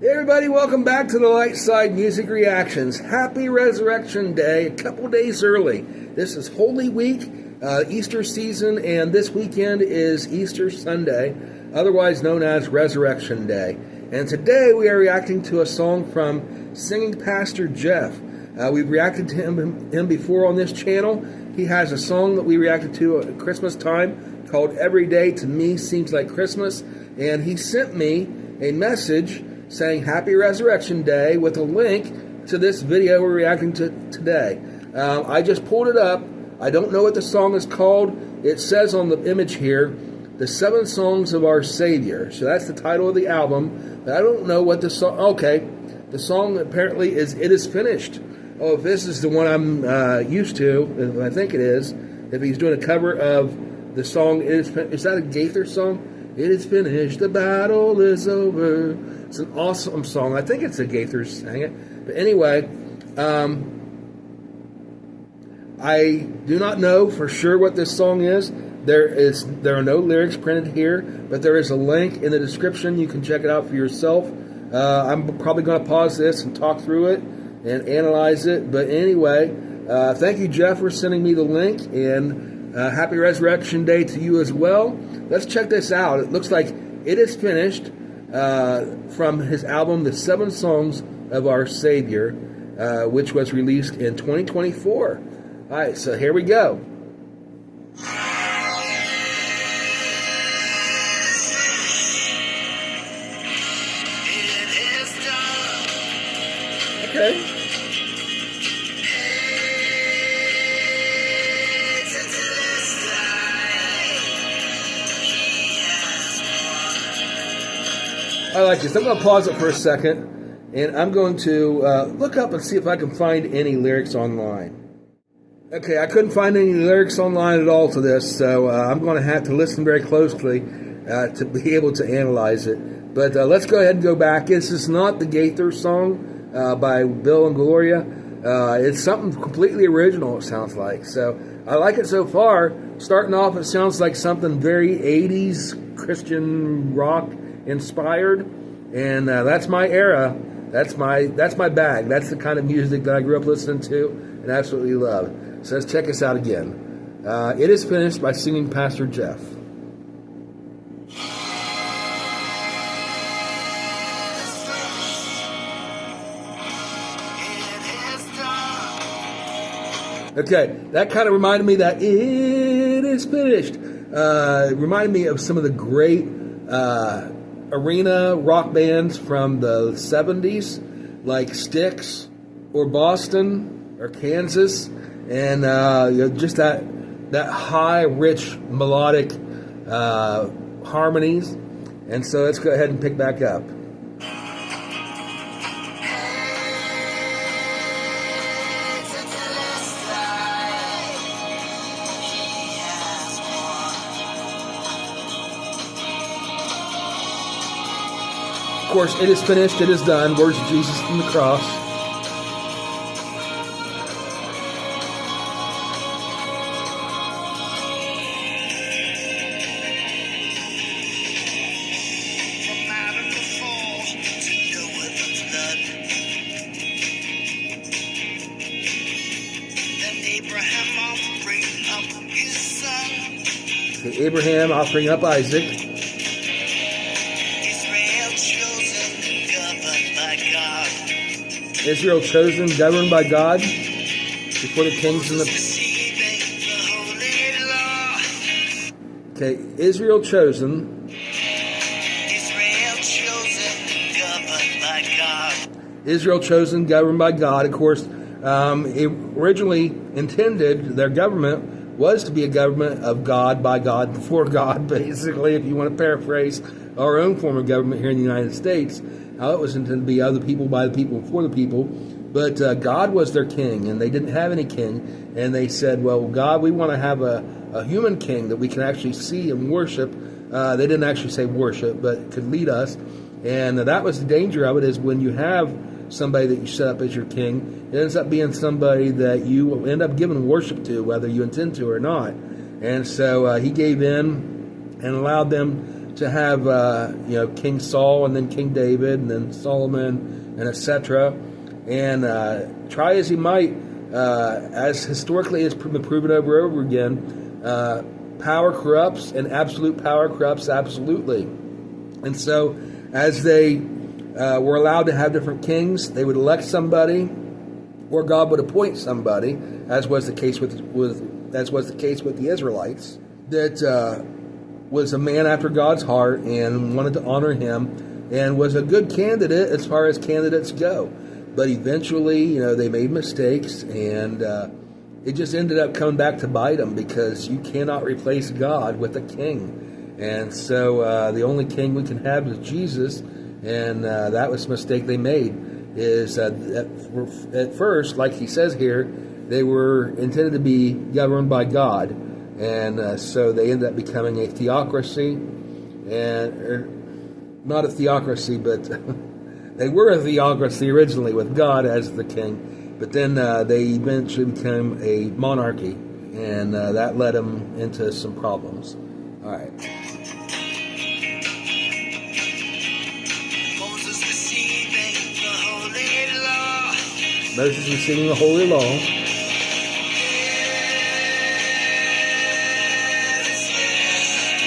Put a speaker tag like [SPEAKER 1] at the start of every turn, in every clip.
[SPEAKER 1] Hey everybody, welcome back to the Lightside Music Reactions. Happy Resurrection Day, a couple days early. This is Holy Week, Easter season, and this weekend is Easter Sunday, otherwise known as Resurrection Day. And today we are reacting to a song from Singing Pastor Jeff. We've reacted to him before on this channel. He has a song that we reacted to at Christmas time called Every Day to Me Seems Like Christmas, and he sent me a message saying Happy Resurrection Day with a link to this video we're reacting to today. I just pulled it up. I don't know what the song is called. It says on the image here, The 7 Songs of Our Savior. So that's the title of the album. But I don't know what the song... Okay, the song apparently is It Is Finished. Oh, if this is the one I'm used to, I think it is, if he's doing a cover of the song, is that a Gaither song? It is finished, the battle is over. It's an awesome song. I think it's the Gaithers sang it. But anyway, I do not know for sure what this song is. There are no lyrics printed here, but there is a link in the description. You can check it out for yourself. I'm probably going to pause this and talk through it and analyze it. But anyway, thank you, Jeff, for sending me the link, and happy Resurrection Day to you as well. Let's check this out. It looks like It Is Finished from his album, The 7 Songs of Our Savior, which was released in 2024. All right, so here we go. Okay. I like this. I'm going to pause it for a second, and I'm going to look up and see if I can find any lyrics online. Okay, I couldn't find any lyrics online at all to this, so I'm going to have to listen very closely to be able to analyze it. But let's go ahead and go back. This is not the Gaither song by Bill and Gloria. It's something completely original, it sounds like. So I like it so far. Starting off, it sounds like something very 80s Christian rock inspired, and that's my era. That's my bag. That's the kind of music that I grew up listening to and absolutely love. So let's check this out again. It Is Finished by Singing Pastor Jeff. Okay, that kind of reminded me that It Is Finished. Reminded me of some of the great arena rock bands from the 70s, like Styx or Boston or Kansas, and just that high, rich, melodic harmonies. And so let's go ahead and pick back up. Of course, it is finished, it is done. Words of Jesus from the cross. Okay, Abraham offering up Isaac. Israel chosen, governed by God, before the kings and the... Okay, Israel chosen. Israel chosen, governed by God. Of course, originally intended, their government was to be a government of God, by God, for God, basically, if you want to paraphrase our own form of government here in the United States. How it was intended to be other people, by the people, for the people. But God was their king, and they didn't have any king. And they said, well, God, we want to have a human king that we can actually see and worship. They didn't actually say worship, but could lead us. And that was the danger of it, is when you have somebody that you set up as your king, it ends up being somebody that you will end up giving worship to, whether you intend to or not. And so he gave in and allowed them to have King Saul and then King David and then Solomon and etc. And try as he might, as historically has been proven over and over again, power corrupts, and absolute power corrupts absolutely. And so, as they were allowed to have different kings, they would elect somebody, or God would appoint somebody, as was the case with the Israelites, that was a man after God's heart and wanted to honor him, and was a good candidate as far as candidates go. But eventually, they made mistakes, and it just ended up coming back to bite them, because you cannot replace God with a king. And so the only king we can have is Jesus, and that was the mistake they made. Is at first, like he says here, they were intended to be governed by God, and so they ended up becoming a theocracy, not a theocracy, but they were a theocracy originally with God as the king, but then they eventually became a monarchy, and that led them into some problems. All right. Moses receiving the holy law.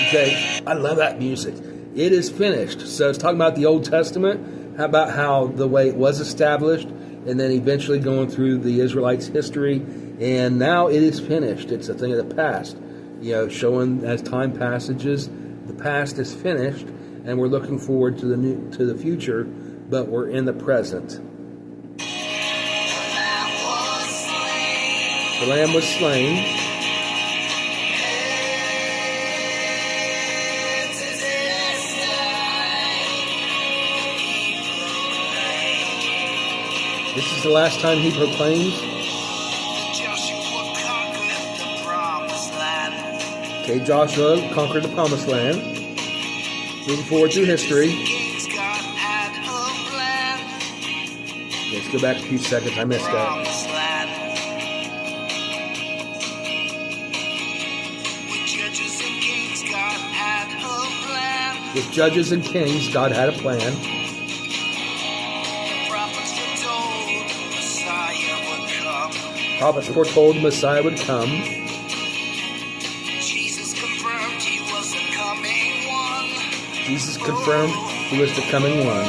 [SPEAKER 1] Okay, I love that music. It is finished. So it's talking about the Old Testament, about how the way it was established, and then eventually going through the Israelites' history, and now it is finished. It's a thing of the past. Showing as time passages, the past is finished, and we're looking forward to the future, but we're in the present. The Lamb was slain. This is the last time he proclaims. Okay, Joshua conquered the Promised Land. Moving forward through history. Let's go back a few seconds. I missed that. With judges and kings, God had a plan. Prophets foretold the Messiah would come. Jesus confirmed he was the coming one.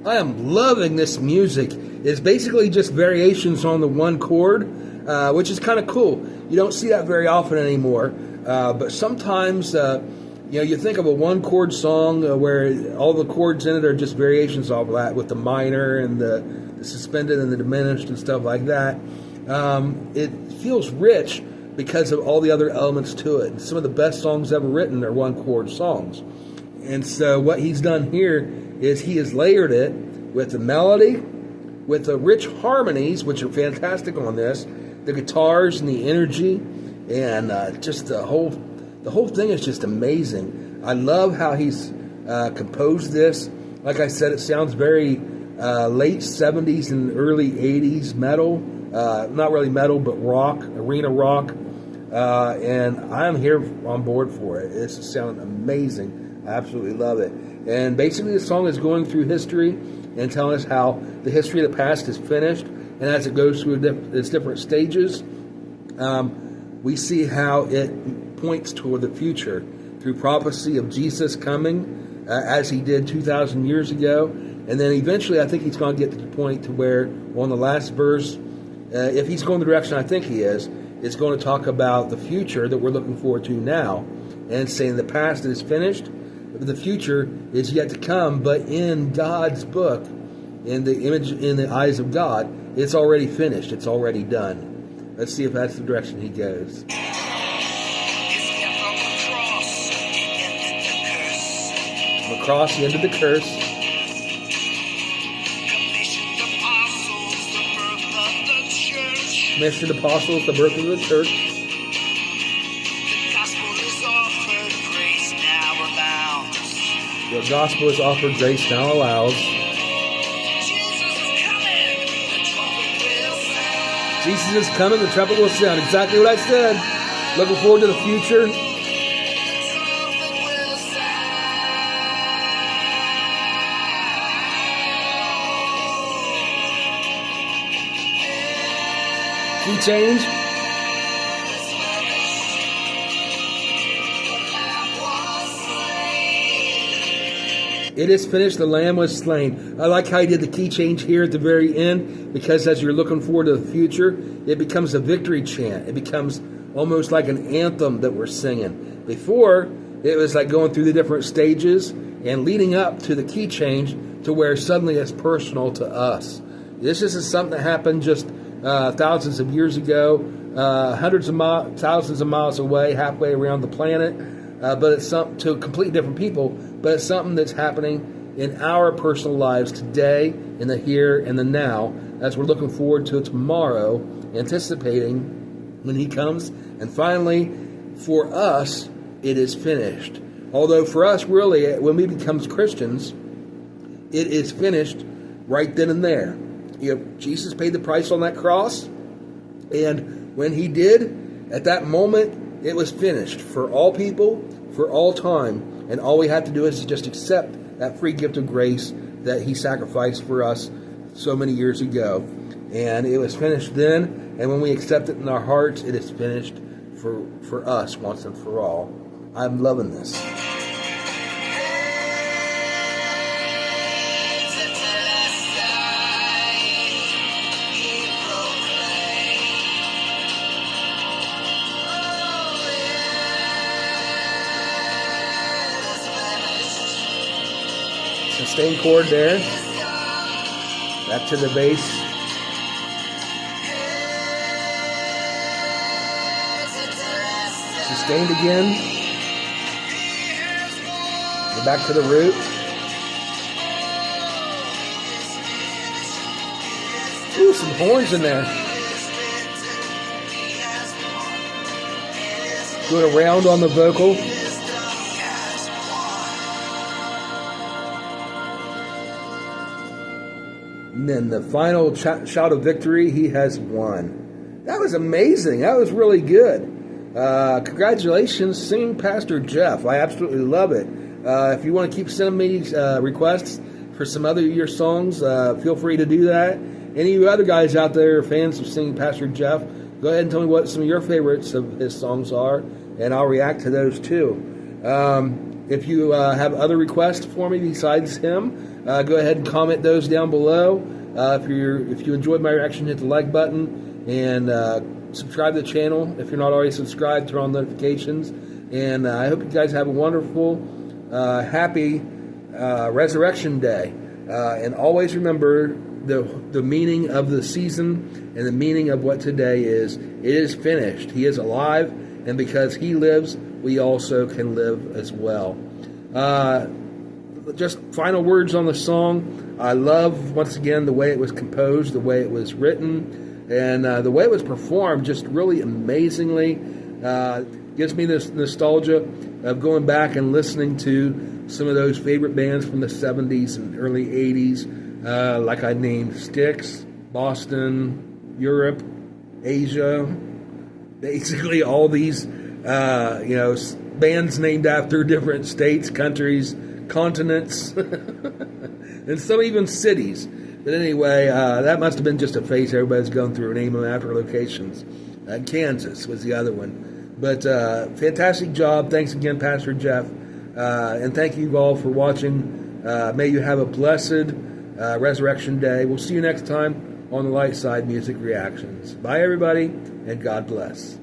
[SPEAKER 1] I am loving this music. It's basically just variations on the one chord, which is kind of cool. You don't see that very often anymore. But sometimes, you think of a one chord song where all the chords in it are just variations off of that, with the minor and the suspended and the diminished and stuff like that. It feels rich because of all the other elements to it. Some of the best songs ever written are one chord songs. And so what he's done here is he has layered it with the melody, with the rich harmonies, which are fantastic on this, the guitars and the energy, and just the whole thing is just amazing. I love how he's composed this. Like I said, it sounds very late 70s and early 80s metal. Not really metal, but rock, arena rock. And I'm here on board for it. It's sounding amazing. I absolutely love it. And basically the song is going through history and telling us how the history of the past is finished. And as it goes through its different stages, we see how it points toward the future through prophecy of Jesus coming as he did 2,000 years ago. And then eventually I think he's going to get to the point to where on the last verse, if he's going the direction I think he is, it's going to talk about the future that we're looking forward to now. And saying the past is finished, the future is yet to come, but in God's book, in the image, in the eyes of God, it's already finished. It's already done. Let's see if that's the direction he goes. From the cross, he ended the curse. commissioned apostles, the birth of the church. The gospel is offered, grace now allows. Jesus is coming, the trumpet will sound. Exactly what I said. Looking forward to the future. Key change. It is finished, the Lamb was slain. I like how he did the key change here at the very end, because as you're looking forward to the future, it becomes a victory chant. It becomes almost like an anthem that we're singing. Before, it was like going through the different stages and leading up to the key change to where suddenly it's personal to us. This isn't something that happened just thousands of years ago, thousands of miles away, halfway around the planet. But it's something to completely different people, but it's something that's happening in our personal lives today, in the here and the now, as we're looking forward to tomorrow, anticipating when he comes. And finally, for us, it is finished. Although for us, really, when we become Christians, it is finished right then and there. Jesus paid the price on that cross, and when he did, at that moment, it was finished for all people, for all time, and all we have to do is just accept that free gift of grace that he sacrificed for us so many years ago. And it was finished then, and when we accept it in our hearts, it is finished for us once and for all. I'm loving this. Sustain chord there. Back to the bass. Sustained again. Go back to the root. Ooh, some horns in there. Doing a round on the vocal. And then the final shout of victory, he has won. That was amazing. That was really good. Congratulations, Singing Pastor Jeff. I absolutely love it. If you want to keep sending me requests for some other of your songs, feel free to do that. Any of you other guys out there, fans of Singing Pastor Jeff, go ahead and tell me what some of your favorites of his songs are, and I'll react to those too. If you have other requests for me besides him, go ahead and comment those down below. If you enjoyed my reaction, hit the like button and subscribe to the channel. If you're not already subscribed, turn on notifications. And I hope you guys have a wonderful, happy Resurrection Day. And always remember the meaning of the season and the meaning of what today is. It is finished. He is alive, and because he lives, we also can live as well. Just final words on the song. I love, once again, the way it was composed, the way it was written, and the way it was performed just really amazingly. Gives me this nostalgia of going back and listening to some of those favorite bands from the 70s and early 80s, like I named Styx, Boston, Europe, Asia, basically all these bands named after different states, countries, continents, and some even cities. But anyway, that must have been just a phase everybody's going through, naming them after locations. Kansas was the other one. But fantastic job. Thanks again, Pastor Jeff. And thank you all for watching. May you have a blessed Resurrection Day. We'll see you next time on the Light Side Music Reactions. Bye, everybody, and God bless.